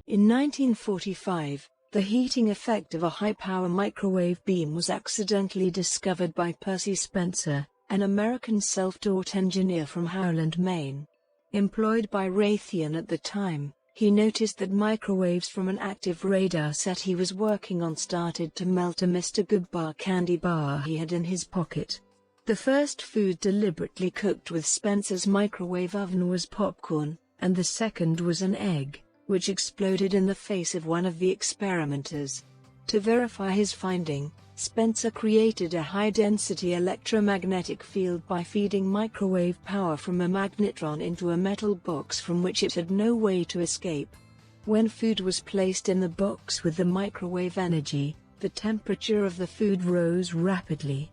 In 1945, the heating effect of a high-power microwave beam was accidentally discovered by Percy Spencer, an American self-taught engineer from Howland, Maine. Employed by Raytheon at the time, he noticed that microwaves from an active radar set he was working on started to melt a Mr. Goodbar candy bar he had in his pocket. The first food deliberately cooked with Spencer's microwave oven was popcorn, and the second was an egg, which exploded in the face of one of the experimenters. To verify his finding, Spencer created a high-density electromagnetic field by feeding microwave power from a magnetron into a metal box from which it had no way to escape. When food was placed in the box with the microwave energy, the temperature of the food rose rapidly.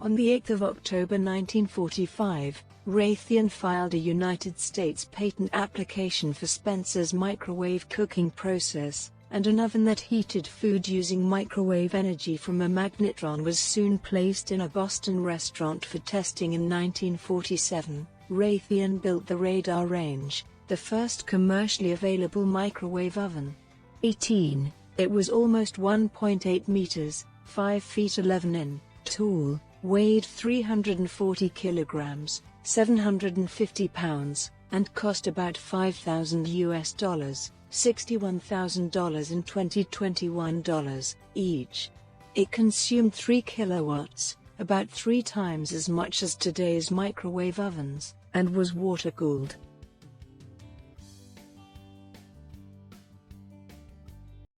On 8 October 1945, Raytheon filed a United States patent application for Spencer's microwave cooking process, and an oven that heated food using microwave energy from a magnetron was soon placed in a Boston restaurant for testing. In 1947, Raytheon built the Radar Range, the first commercially available microwave oven. It was almost 1.8 meters, 5 feet 11 in, tall, weighed 340 kilograms, 750 pounds, and cost about $5,000, $61,000 in 2021 dollars, each. It consumed 3 kilowatts, about 3 times as much as today's microwave ovens, and was water-cooled.